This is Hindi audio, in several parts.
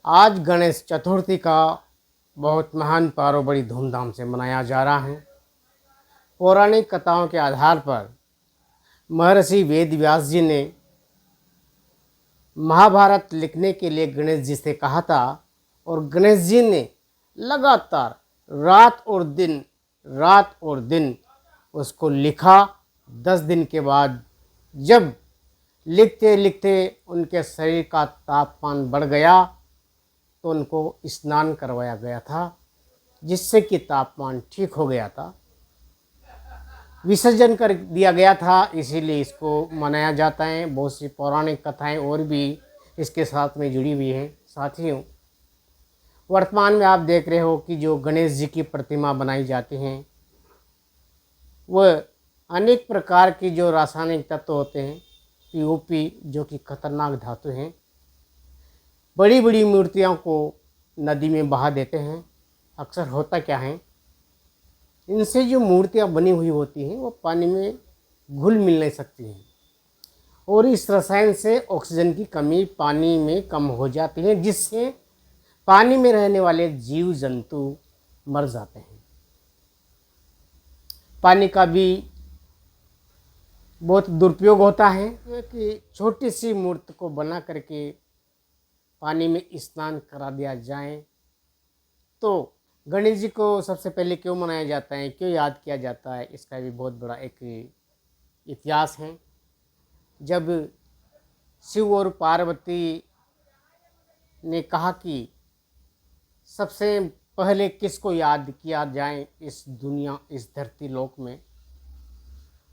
आज गणेश चतुर्थी का बहुत महान पर्व बड़ी धूमधाम से मनाया जा रहा है। पौराणिक कथाओं के आधार पर महर्षि वेद व्यास जी ने महाभारत लिखने के लिए गणेश जी से कहा था और गणेश जी ने लगातार रात और दिन उसको लिखा। 10 दिन के बाद जब लिखते लिखते उनके शरीर का तापमान बढ़ गया तो उनको स्नान करवाया गया था, जिससे कि तापमान ठीक हो गया था। विसर्जन कर दिया गया था, इसीलिए इसको मनाया जाता है। बहुत सी पौराणिक कथाएं और भी इसके साथ में जुड़ी हुई हैं। साथियों, वर्तमान में आप देख रहे हो कि जो गणेश जी की प्रतिमा बनाई जाती हैं वह अनेक प्रकार की जो रासायनिक तत्व होते हैं, पीओपी जो कि खतरनाक धातु हैं, बड़ी बड़ी मूर्तियों को नदी में बहा देते हैं। अक्सर होता क्या है, इनसे जो मूर्तियाँ बनी हुई होती हैं वो पानी में घुल मिल नहीं सकती हैं और इस रसायन से ऑक्सीजन की कमी पानी में कम हो जाती है, जिससे पानी में रहने वाले जीव जंतु मर जाते हैं। पानी का भी बहुत दुरुपयोग होता है कि छोटी सी मूर्ति को बना करके पानी में स्नान करा दिया जाए। तो गणेश जी को सबसे पहले क्यों मनाया जाता है, क्यों याद किया जाता है, इसका भी बहुत बड़ा एक इतिहास है। जब शिव और पार्वती ने कहा कि सबसे पहले किसको याद किया जाए इस दुनिया, इस धरती लोक में,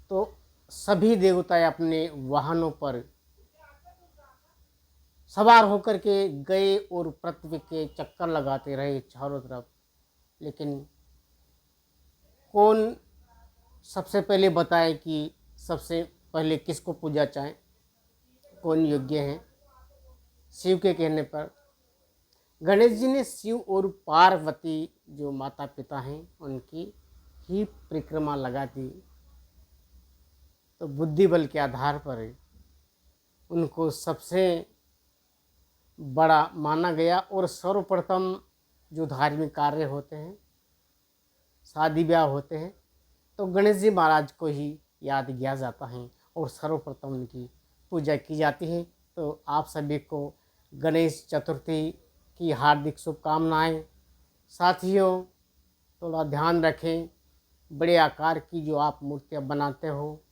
तो सभी देवताएं अपने वाहनों पर सवार होकर के गए और पृथ्वी के चक्कर लगाते रहे चारों तरफ। लेकिन कौन सबसे पहले बताए कि सबसे पहले किसको पूजा चाहे, कौन योग्य है? शिव के कहने पर गणेश जी ने शिव और पार्वती जो माता पिता हैं उनकी ही परिक्रमा लगा दी। तो बुद्धि बल के आधार पर उनको सबसे बड़ा माना गया और सर्वप्रथम जो धार्मिक कार्य होते हैं, शादी ब्याह होते हैं, तो गणेश जी महाराज को ही याद किया जाता है और सर्वप्रथम उनकी पूजा की जाती है। तो आप सभी को गणेश चतुर्थी की हार्दिक शुभकामनाएं। साथियों, थोड़ा ध्यान रखें, बड़े आकार की जो आप मूर्तियां बनाते हो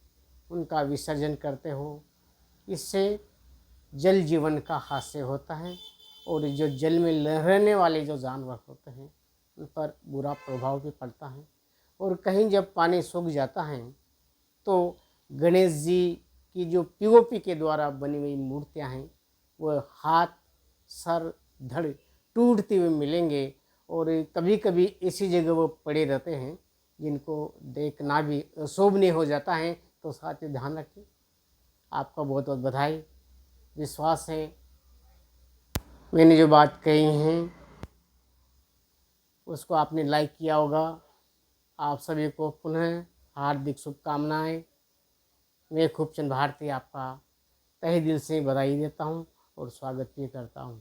उनका विसर्जन करते हो, इससे जल जीवन का हास्य होता है और जो जल में रहने वाले जो जानवर होते हैं उन पर बुरा प्रभाव भी पड़ता है। और कहीं जब पानी सूख जाता है तो गणेश जी की जो पीओपी के द्वारा बनी हुई मूर्तियां हैं वह हाथ, सर, धड़ टूटते हुए मिलेंगे और कभी कभी ऐसी जगह वो पड़े रहते हैं जिनको देखना भी अशोभनीय हो जाता है। तो साथ ही ध्यान रखें। आपका बहुत बहुत बधाई। विश्वास है मैंने जो बात कही हैं उसको आपने लाइक किया होगा। आप सभी को पुनः हार्दिक शुभकामनाएं। मैं खूबचंद भारती आपका तहे दिल से बधाई देता हूं और स्वागत भी करता हूं।